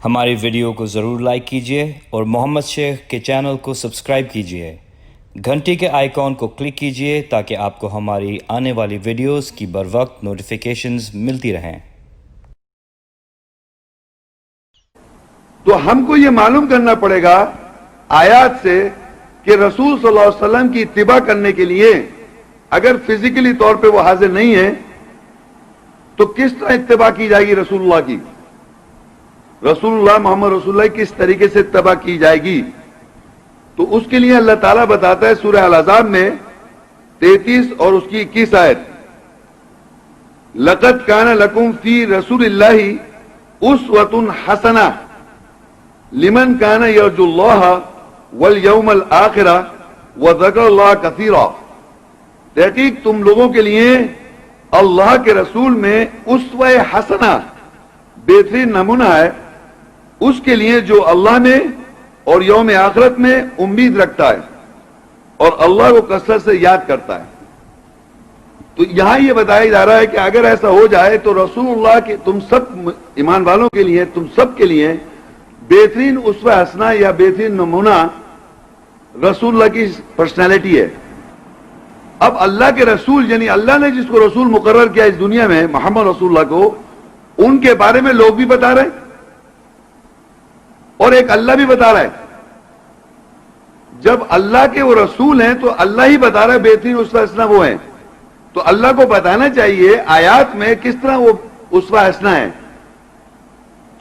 ہماری ویڈیو کو ضرور لائک کیجیے اور محمد شیخ کے چینل کو سبسکرائب کیجیے۔ گھنٹی کے آئیکن کو کلک کیجیے تاکہ آپ کو ہماری آنے والی ویڈیوز کی بروقت نوٹیفیکیشنز ملتی رہیں۔ تو ہم کو یہ معلوم کرنا پڑے گا آیات سے کہ رسول صلی اللہ علیہ وسلم کی اتباع کرنے کے لیے اگر فزیکلی طور پہ وہ حاضر نہیں ہے تو کس طرح اتباع کی جائے گی رسول اللہ کی؟ رسول اللہ محمد رسول اللہ کس طریقے سے اتباع کی جائے گی؟ تو اس کے لیے اللہ تعالیٰ بتاتا ہے سورہ الاحزاب میں 33 اور اس کی 21 آیت، لَقَدْ كَانَ لَكُمْ فِي رَسُولِ اللَّهِ أُسْوَةٌ حَسَنَةٌ لِمَنْ كَانَ يَرْجُو اللَّهَ وَالْيَوْمَ الْآخِرَةَ وَذَكَرَ اللَّهَ كَثِيرًا۔ تحقیق تم لوگوں کے لیے اللہ کے رسول میں اسوہ حسنہ بہترین نمونہ ہے، اس کے لیے جو اللہ میں اور یوم آخرت میں امید رکھتا ہے اور اللہ کو کثرت سے یاد کرتا ہے۔ تو یہاں یہ بتایا جا رہا ہے کہ اگر ایسا ہو جائے تو رسول اللہ کے تم سب ایمان والوں کے لیے، تم سب کے لیے بہترین اسوہ حسنہ یا بہترین نمونہ رسول اللہ کی پرسنالٹی ہے۔ اب اللہ کے رسول یعنی اللہ نے جس کو رسول مقرر کیا اس دنیا میں محمد رسول اللہ کو، ان کے بارے میں لوگ بھی بتا رہے ہیں اور ایک اللہ بھی بتا رہا ہے۔ جب اللہ کے وہ رسول ہیں تو اللہ ہی بتا رہا ہے بہترین اسوہ حسنہ وہ ہیں، تو اللہ کو بتانا چاہیے آیات میں کس طرح وہ اسوہ حسنہ ہے،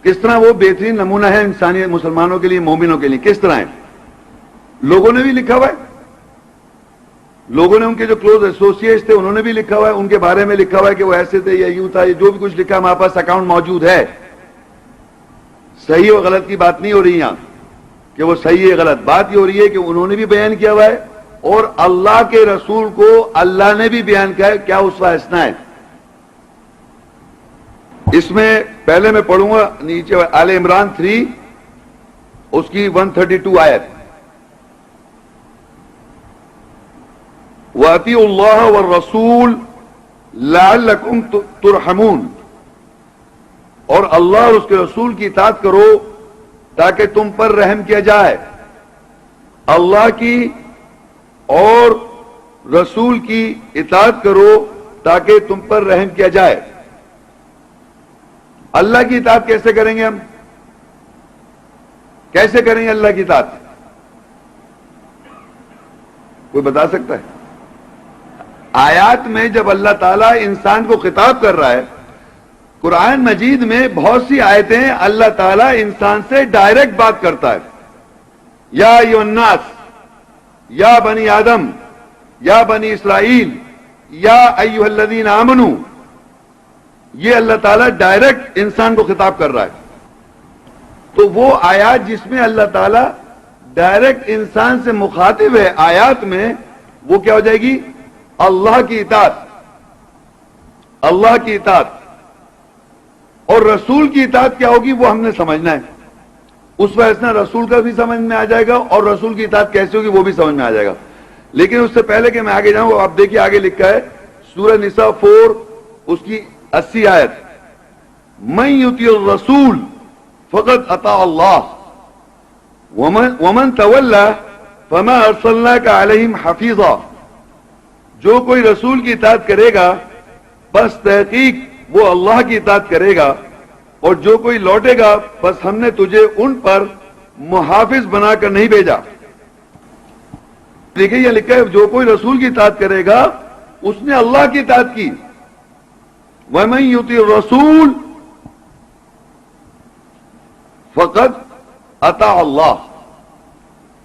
کس طرح وہ بہترین نمونہ ہے انسانی مسلمانوں کے لیے، مومنوں کے لیے کس طرح ہے۔ لوگوں نے بھی لکھا ہوا ہے، لوگوں نے ان کے جو کلوز ایسوسیٹس تھے انہوں نے بھی لکھا ہوا ہے، ان کے بارے میں لکھا ہوا ہے کہ وہ ایسے تھے یا یوں تھا، جو بھی کچھ لکھا ہمارے پاس اکاؤنٹ موجود ہے۔ صحیح و غلط کی بات نہیں ہو رہی یہاں کہ وہ صحیح ہے غلط، بات یہ ہو رہی ہے کہ انہوں نے بھی بیان کیا ہوا ہے اور اللہ کے رسول کو اللہ نے بھی بیان کیا ہے کیا اسوہ حسنہ ہے۔ اس میں پہلے میں پڑھوں گا نیچے آل عمران 3 اس کی 132 آیت، وَأَطِيعُوا اللَّهَ وَالرَّسُولَ لَعَلَّكُمْ تُرْحَمُونَ، اور اللہ اور اس کے رسول کی اطاعت کرو تاکہ تم پر رحم کیا جائے۔ اللہ کی اور رسول کی اطاعت کرو تاکہ تم پر رحم کیا جائے۔ اللہ کی اطاعت کیسے کریں گے ہم؟ کیسے کریں گے اللہ کی اطاعت؟ کوئی بتا سکتا ہے؟ آیات میں جب اللہ تعالیٰ انسان کو خطاب کر رہا ہے، قرآن مجید میں بہت سی آیتیں اللہ تعالیٰ انسان سے ڈائریکٹ بات کرتا ہے۔ یا ایھا الناس، یا بنی آدم، یا بنی اسرائیل، یا ایھا الذین آمنوا، یہ اللہ تعالیٰ ڈائریکٹ انسان کو خطاب کر رہا ہے۔ تو وہ آیات جس میں اللہ تعالیٰ ڈائریکٹ انسان سے مخاطب ہے، آیات میں وہ کیا ہو جائے گی؟ اللہ کی اطاعت، اللہ کی اطاعت۔ اور رسول کی اطاعت کیا ہوگی وہ ہم نے سمجھنا ہے۔ اسوہ حسنہ رسول کا بھی سمجھ میں آ جائے گا اور رسول کی اطاعت کیسے ہوگی وہ بھی سمجھ میں آ جائے گا۔ لیکن اس سے پہلے کہ میں آگے جاؤں، آپ دیکھیے آگے لکھا ہے سورہ نساء 4 اس کی 80 آیت، من یطیع الرسول فقد اطاع اللہ ومن تولی فما ارسلناک علیہم حفیظا۔ جو کوئی رسول کی اطاعت کرے گا بس تحقیق وہ اللہ کی اطاعت کرے گا، اور جو کوئی لوٹے گا بس ہم نے تجھے ان پر محافظ بنا کر نہیں بھیجا۔ دیکھیں یہ لکھا ہے جو کوئی رسول کی اطاعت کرے گا اس نے اللہ کی اطاعت کی۔ وَمَن يُطِعِ الرَّسُولَ فَقَدْ أَطَاعَ اللَّهَ،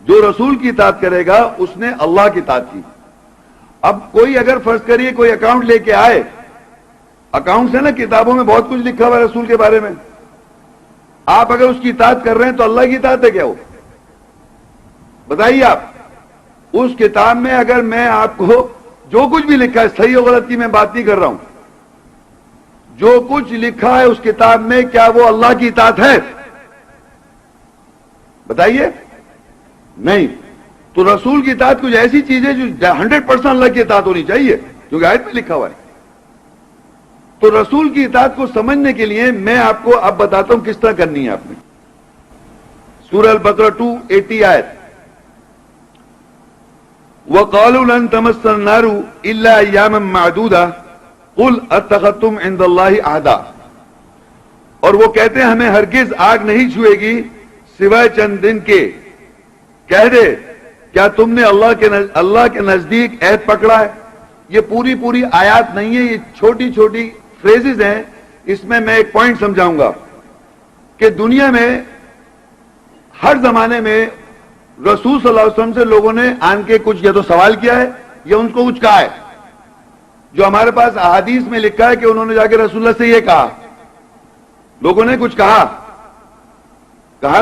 جو رسول کی اطاعت کرے گا اس نے اللہ کی اطاعت کی۔ اب کوئی اگر فرض کریے کوئی اکاؤنٹ لے کے آئے، اکاؤنٹ سے نا کتابوں میں بہت کچھ لکھا ہوا ہے رسول کے بارے میں، آپ اگر اس کی اطاعت کر رہے ہیں تو اللہ کی اطاعت ہے کیا وہ؟ بتائیے آپ، اس کتاب میں اگر میں آپ کو جو کچھ بھی لکھا ہے، صحیح و غلط کی میں بات نہیں کر رہا ہوں، جو کچھ لکھا ہے اس کتاب میں کیا وہ اللہ کی اطاعت ہے؟ بتائیے نہیں۔ تو رسول کی اطاعت کچھ ایسی چیز ہے جو 100% اللہ کی اطاعت ہونی چاہیے، کیونکہ آیت میں لکھا ہوا ہے۔ تو رسول کی اطاعت کو سمجھنے کے لیے میں آپ کو اب بتاتا ہوں کس طرح کرنی ہے آپ نے۔ سورہ البقرہ 280 آیت. وَقَالُوا لَن تَمَسَّنَا النَّارُ إِلَّا أَيَّامًا مَّعْدُودَةً قُلْ أَتَّخَذْتُمْ عِندَ اللَّهِ عَهْدًا. اور وہ کہتے ہیں ہمیں ہرگز آگ نہیں چھوئے گی سوائے چند دن کے. کہہ دے کیا تم نے اللہ کے نزدیک عہد پکڑا ہے؟ یہ پوری آیات نہیں ہے، یہ چھوٹی چھوٹی فریزز ہیں. اس میں ایک پوائنٹ سمجھاؤں گا کہ دنیا میں ہر زمانے میں رسول صلی اللہ علیہ وسلم سے لوگوں نے آن کے کچھ یا تو سوال کیا ہے یا ان کو کچھ کہا ہے. جو ہمارے پاس احادیث میں لکھا ہے کہ انہوں نے جا کے رسول اللہ سے یہ کہا، لوگوں نے کچھ کہا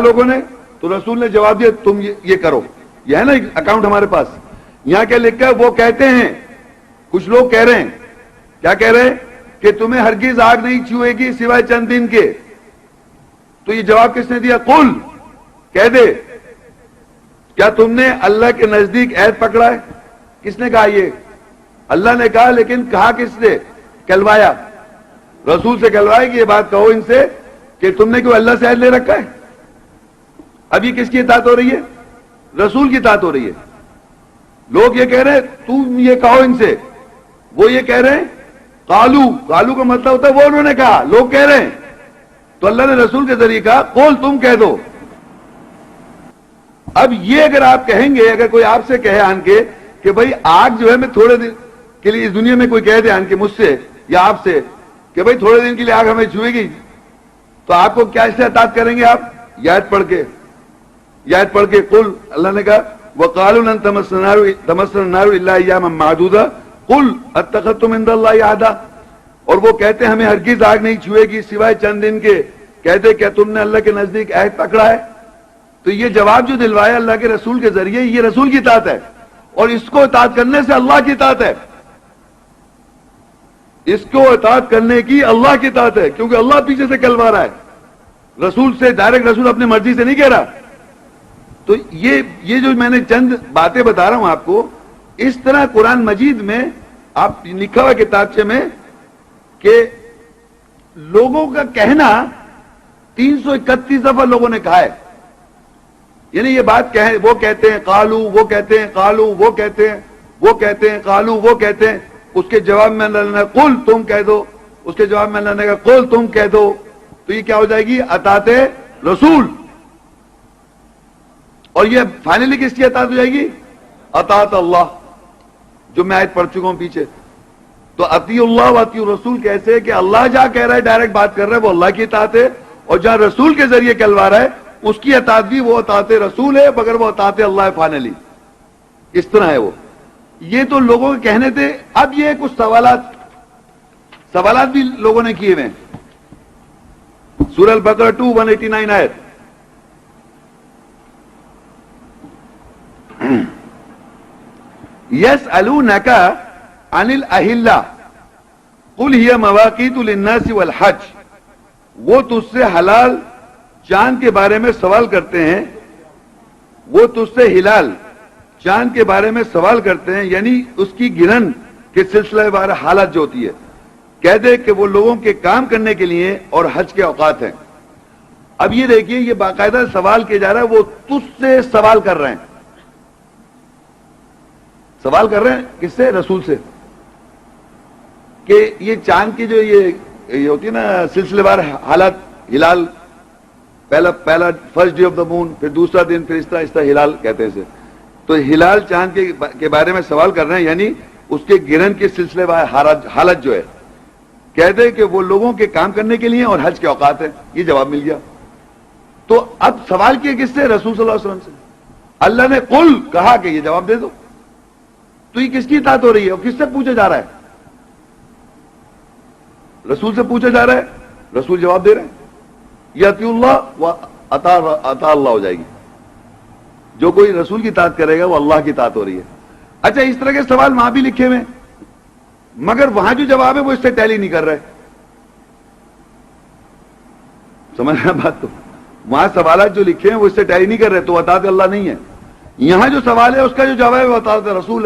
لوگوں نے، تو رسول نے جواب دیا تم یہ کرو. یہ ہے نا اکاؤنٹ ہمارے پاس. یہاں کیا لکھا ہے؟ وہ کہتے ہیں، کچھ لوگ کہہ رہے ہیں، کیا کہہ رہے ہیں؟ کہ تمہیں ہرگز آگ نہیں چھوئے گی سوائے چند دن کے. تو یہ جواب کس نے دیا؟ قل، کہہ دے کیا تم نے اللہ کے نزدیک عہد پکڑا ہے؟ کس نے کہا؟ یہ اللہ نے کہا، لیکن کہا کس نے؟ کہلوایا، رسول سے کہلوایا کہ یہ بات کہو ان سے کہ تم نے کیوں اللہ سے عہد لے رکھا ہے. اب یہ کس کی اطاعت ہو رہی ہے؟ رسول کی اطاعت ہو رہی ہے. لوگ یہ کہہ رہے ہیں تم یہ کہو ان سے، وہ یہ کہہ رہے ہیں قالو کا مطلب ہوتا ہے وہ انہوں نے کہا، لوگ کہہ رہے ہیں. تو اللہ نے رسول کے ذریعے کہا قول، تم کہہ دو. اب یہ اگر آپ کہیں گے، اگر کوئی آپ سے کہے آن کے کہ بھائی آگ جو ہے میں تھوڑے دن کے لیے، اس دنیا میں کوئی کہہ دے آن کے مجھ سے یا آپ سے کہ بھائی تھوڑے دن کے لیے آگ ہمیں چھوئے گی، تو آپ کو کیا اس سے اطاعت کریں گے؟ آپ آیت پڑھ کے قل، اللہ نے کہا وَقَالُوا لَن تَمَسَّنَا النَّارُ إِلَّا أَيَّامًا مَّعْدُودَةً قُلْ أَتَّخَذْتُمْ عِندَ اللَّهِ عَهْدًا. اور وہ کہتے ہیں ہمیں ہرگز آگ نہیں چھوئے گی سوائے چند دن کے. کہتے کیا تم نے اللہ کے نزدیک عہد پکڑا ہے؟ تو یہ جواب جو دلوایا اللہ کے رسول کے ذریعے، یہ رسول کی اطاعت ہے، اور اس کو اطاعت کرنے سے اللہ کی اطاعت ہے. اس کو اطاعت کرنے کی اللہ کی اطاعت ہے، کیونکہ اللہ پیچھے سے کہلوا رہا ہے، رسول سے ڈائریکٹ، رسول اپنی مرضی سے نہیں کہہ رہا. تو یہ جو میں نے چند باتیں بتا رہا ہوں آپ کو، اس طرح قرآن مجید میں آپ لکھا ہوا کتابچے میں کہ لوگوں کا کہنا 331 دفعہ لوگوں نے کہا ہے. یعنی یہ بات وہ کہتے ہیں قالو، وہ کہتے ہیں قالو، وہ کہتے ہیں، وہ کہتے ہیں قالو، وہ کہتے ہیں. اس کے جواب میں اللہ نے قل، تم کہہ دو. اس کے جواب میں اللہ نے کہا قل، تم کہہ دو. تو یہ کیا ہو جائے گی؟ اطاعت رسول. اور یہ فائنلی کس کی اطاعت ہو جائے گی؟ اطاعت اللہ، جو میں آیت پڑھ چکا ہوں پیچھے. تو اطیع اللہ و اطیع الرسول کیسے ہے کہ اللہ جہاں کہہ رہا ہے، ڈائریکٹ بات کر رہا ہے، وہ اللہ کی اطاعت ہے، اور جہاں رسول کے ذریعے کہلوا رہا ہے اس کی اطاعت بھی وہ اطاعت رسول ہے، مگر وہ اطاعت اللہ ہے فائنلی. اس طرح ہے وہ. یہ تو لوگوں کے کہنے تھے. اب یہ کچھ سوالات بھی لوگوں نے کیے ہوئے. سورہ البقرہ 2:189 آیت. يَسْأَلُونَكَ عَنِ الْأَهِلَّةِ قُلْ هِيَ مَوَاقِيتُ لِلنَّاسِ وَالْحَجِّ. وہ تجھ سے حلال چاند کے بارے میں سوال کرتے ہیں، وہ تجھ سے ہلال چاند کے بارے میں سوال کرتے ہیں، یعنی اس کی گرہن کے سلسلہ بارے حالت جو ہوتی ہے. کہہ دے کہ وہ لوگوں کے کام کرنے کے لیے اور حج کے اوقات ہیں. اب یہ دیکھیے، یہ باقاعدہ سوال کیا جا رہا ہے، وہ تجھ سے سوال کر رہے ہیں. سوال کر رہے ہیں کس سے؟ رسول سے. کہ یہ چاند کی جو یہ ہوتی ہے نا سلسلے وار حالات، ہلال پہلا فرسٹ ڈے آف دا مون، پھر دوسرا دن، پھر اس طرح ہلال کہتے ہیں اسے. تو ہلال چاند کے بارے میں سوال کر رہے ہیں، یعنی اس کے گرہن کے سلسلے وار حالت جو ہے. کہتے ہیں کہ وہ لوگوں کے کام کرنے کے لیے اور حج کے اوقات ہیں. یہ جواب مل گیا. تو اب سوال کیا کس سے؟ رسول صلی اللہ علیہ وسلم سے. اللہ نے قل کہا کہ یہ جواب دے دو. تو یہ کس کی اطاعت ہو رہی ہے اور کس سے پوچھا جا رہا ہے؟ رسول سے پوچھا جا رہا ہے، رسول جواب دے رہے ہیں. یہ اطیع اللہ و اطاع اللہ ہو جائے گی. جو کوئی رسول کی اطاعت کرے گا وہ اللہ کی اطاعت ہو رہی ہے. اچھا، اس طرح کے سوال وہاں بھی لکھے ہوئے، مگر وہاں جو جواب ہے وہ اس سے ٹیلی نہیں کر رہے. سمجھ رہے ہیں بات؟ تو وہاں سوالات جو لکھے ہیں وہ اس سے ٹیلی نہیں کر رہے، تو اطاعت اللہ نہیں ہے. یہاں جو سوال ہے اس کا جو جواب ہے وہ اطاعت رسول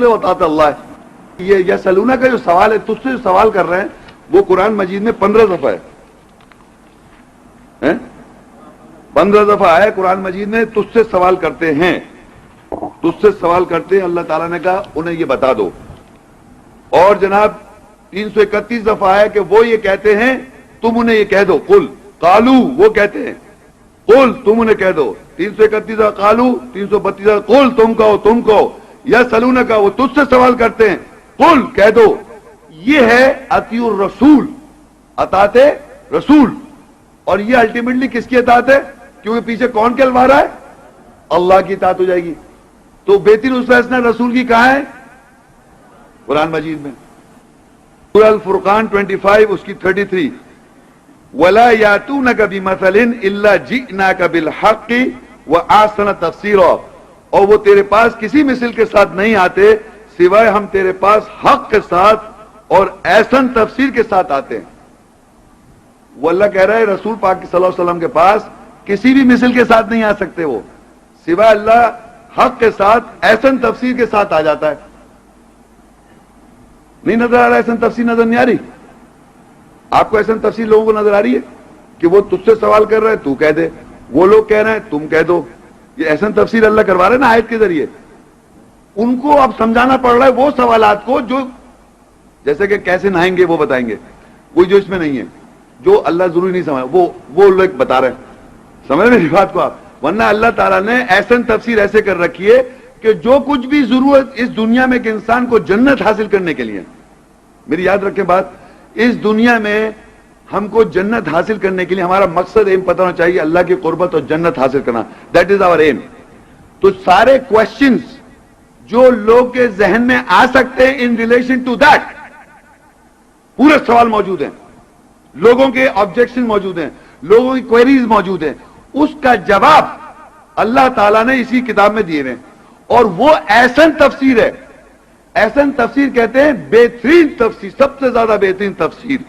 ہے، وہ اطاعت اللہ ہے. یہ سلونہ کا جو سوال ہے، تجھ سے جو سوال کر رہے ہیں، وہ قرآن مجید میں 15 دفعہ ہے. 15 دفعہ آیا قرآن مجید میں تجھ سے سوال کرتے ہیں، تجھ سے سوال کرتے ہیں، اللہ تعالیٰ نے کہا انہیں یہ بتا دو. اور جناب 331 دفعہ آیا کہ وہ یہ کہتے ہیں تم انہیں یہ کہہ دو، قل قالو وہ کہتے ہیں، قل تم انہیں کہہ دو. 331 دفعہ قالو، 332 دفعہ قل تم کہو، یسألونک وہ تجھ سے سوال کرتے ہیں، قل کہہ دو. یہ ہے اطیع الرسول، اطاعت رسول. اور یہ الٹیمیٹلی کس کی اطاعت ہے؟ کیونکہ پیچھے کون کہلوا رہا ہے؟ اللہ کی اطاعت ہو جائے گی. تو بہترین اسوہ حسنہ رسول کی کہاں ہے؟ قرآن مجید میں. سورہ الفرقان 25 اس کی 33 وَلَا يَأْتُونَكَ بِمَثَلٍ إِلَّا جِئْنَاكَ بِالْحَقِّ وَأَحْسَنَ تَفْسِيرًا. اور وہ تیرے پاس کسی مثل کے ساتھ نہیں آتے سوائے ہم تیرے پاس حق کے ساتھ اور احسن تفسیر کے ساتھ آتے ہیں. وہ اللہ کہہ رہا ہے رسول پاک صلی اللہ علیہ وسلم کے پاس کسی بھی مثل کے ساتھ نہیں آ سکتے، وہ سوائے اللہ حق کے ساتھ احسن تفسیر کے ساتھ آ جاتا ہے. نہیں نظر آ رہا احسن تفسیر؟ نظر نہیں آ رہی آپ کو؟ احسن تفسیر لوگوں کو نظر آ رہی ہے کہ وہ تجھ سے سوال کر رہے ہیں تو کہہ دے، وہ لوگ کہہ رہے ہیں تم کہہ دو. یہ احسن تفسیر اللہ کروا رہے ہیں نا آیت کے ذریعے. ان کو اب سمجھانا پڑ رہا ہے وہ سوالات کو جو جیسے کہ کیسے نہائیں گے وہ بتائیں گے، وہی جو اس میں نہیں ہے، جو اللہ ضروری نہیں سمجھا وہ لوگ بتا رہے ہیں. سمجھ میری بات کو آپ؟ ورنہ اللہ تعالیٰ نے احسن تفسیر ایسے کر رکھی ہے کہ جو کچھ بھی ضرورت اس دنیا میں کہ انسان کو جنت حاصل کرنے کے لیے، میری یاد رکھیں بات، اس دنیا میں ہم کو جنت حاصل کرنے کے لیے ہمارا مقصد ایم پتہ ہونا چاہیے، اللہ کی قربت اور جنت حاصل کرنا. That is our aim. تو سارے کوشچنز جو لوگ کے ذہن میں آ سکتے ہیں ان ریلیشن ٹو دیٹ، پورے سوال موجود ہیں، لوگوں کے آبجیکشن موجود ہیں، لوگوں کی کوئریز موجود ہیں، اس کا جواب اللہ تعالیٰ نے اسی کتاب میں دیے ہیں. اور وہ احسن تفسیر ہے. احسن تفسیر کہتے ہیں بہترین تفسیر، سب سے زیادہ بہترین تفسیر.